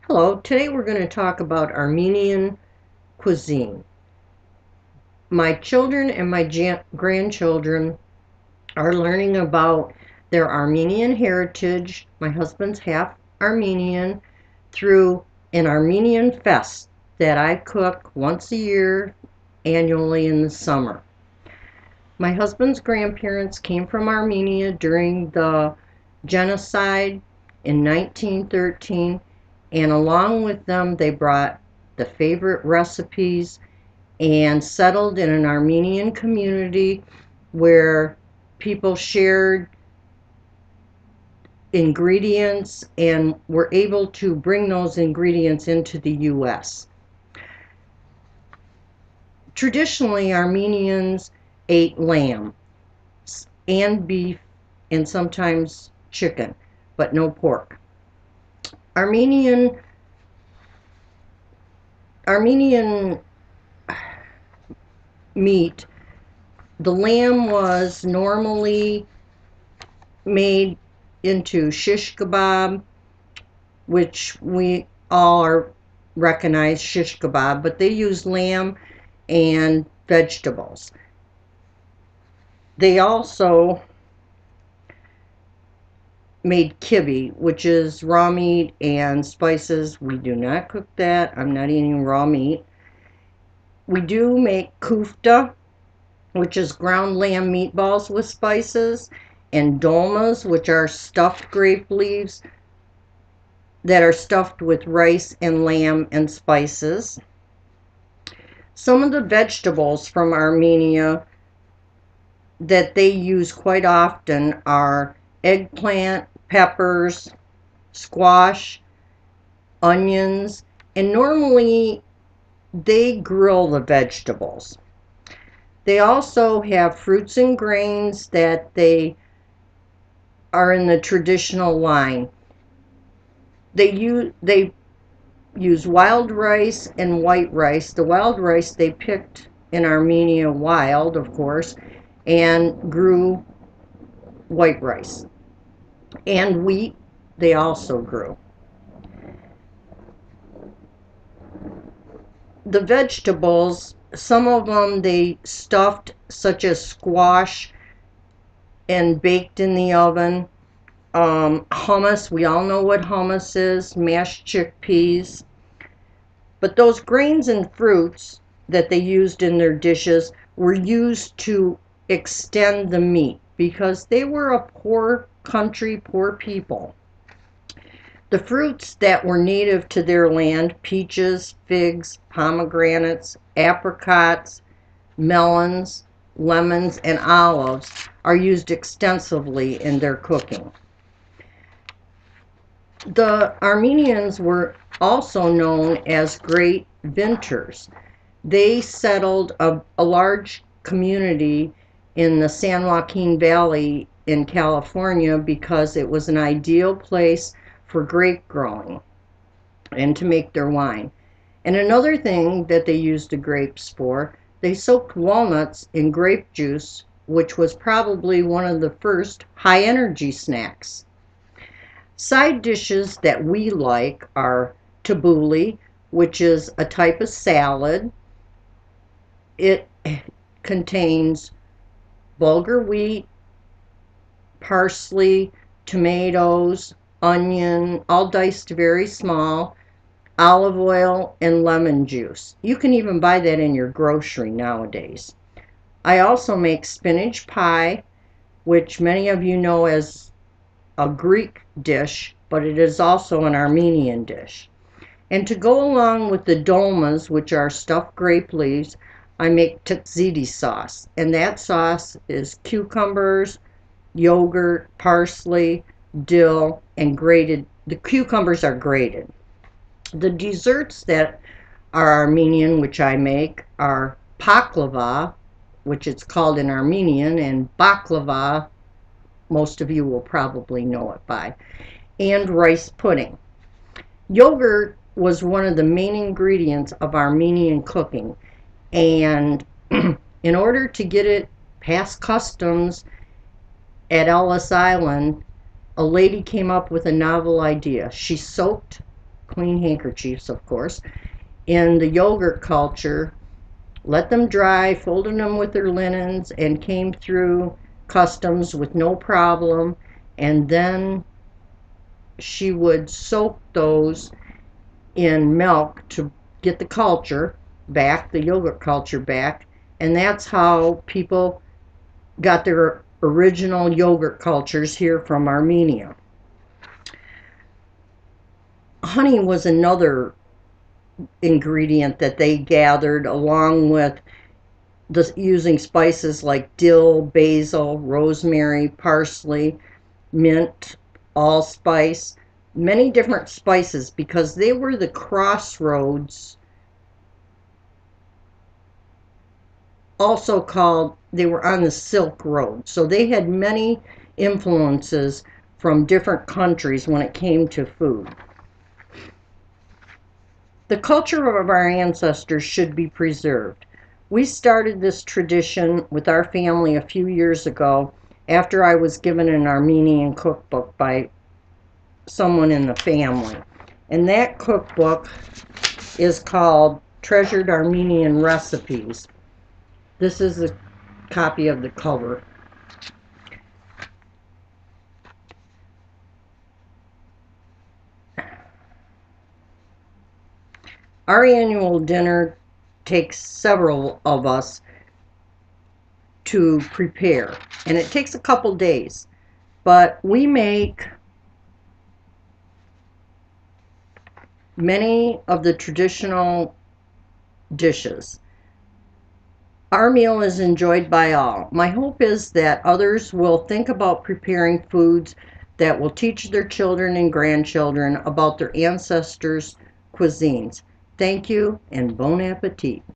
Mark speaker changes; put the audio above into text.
Speaker 1: Hello, today we're going to talk about Armenian cuisine. My children and my grandchildren are learning about their Armenian heritage. My husband's half Armenian through an Armenian fest that I cook once a year annually in the summer. My husband's grandparents came from Armenia during the genocide in 1913, and along with them they brought the favorite recipes and settled in an Armenian community where people shared ingredients and were able to bring those ingredients into the U.S. Traditionally, Armenians ate lamb and beef and sometimes chicken, but no pork. Armenian meat, the lamb was normally made into shish kebab, which we all recognize shish kebab, but they use lamb and vegetables. They also made kibbeh, which is raw meat and spices. We do not cook that. I'm not eating raw meat. We do make kufta, which is ground lamb meatballs with spices, and dolmas, which are stuffed grape leaves that are stuffed with rice and lamb and spices. Some of the vegetables from Armenia that they use quite often are eggplant, peppers, squash, onions, and normally they grill the vegetables. They also have fruits and grains that they are in the traditional line. They use wild rice and white rice. The wild rice they picked in Armenia wild, of course, and grew white rice. And wheat they also grew. The vegetables, some of them they stuffed, such as squash, and baked in the oven. Hummus, we all know what hummus is, mashed chickpeas. But those grains and fruits that they used in their dishes were used to extend the meat because they were a poor country, poor people. The fruits that were native to their land, peaches, figs, pomegranates, apricots, melons, lemons, and olives, are used extensively in their cooking. The Armenians were also known as great vintners. They settled a large community in the San Joaquin Valley in California because it was an ideal place for grape growing and to make their wine. And another thing that they used the grapes for, they soaked walnuts in grape juice, which was probably one of the first high energy snacks. Side dishes that we like are tabbouleh, which is a type of salad. It contains bulgur wheat, parsley, tomatoes, onion, all diced very small, olive oil, and lemon juice. You can even buy that in your grocery nowadays. I also make spinach pie, which many of you know as a Greek dish, but it is also an Armenian dish. And to go along with the dolmas, which are stuffed grape leaves, I make tzatziki sauce. And that sauce is cucumbers, yogurt, parsley, dill, and grated. The cucumbers are grated. The desserts that are Armenian, which I make, are baklava, which it's called in Armenian, and baklava, most of you will probably know it by, and rice pudding. Yogurt was one of the main ingredients of Armenian cooking, and in order to get it past customs at Ellis Island, a lady came up with a novel idea. She soaked clean handkerchiefs, of course. In the yogurt culture, let them dry, folded them with their linens, and came through customs with no problem. And then she would soak those in milk to get the culture back, the yogurt culture back. And that's how people got their original yogurt cultures here from Armenia. Honey was another ingredient that they gathered along with using spices like dill, basil, rosemary, parsley, mint, allspice, many different spices, because they were the crossroads, also called, they were on the Silk Road. So they had many influences from different countries when it came to food. The culture of our ancestors should be preserved. We started this tradition with our family a few years ago after I was given an Armenian cookbook by someone in the family. And that cookbook is called Treasured Armenian Recipes. This is a copy of the cover. Our annual dinner takes several of us to prepare, and it takes a couple days, but we make many of the traditional dishes. Our meal is enjoyed by all. My hope is that others will think about preparing foods that will teach their children and grandchildren about their ancestors' cuisines. Thank you, and bon appetit.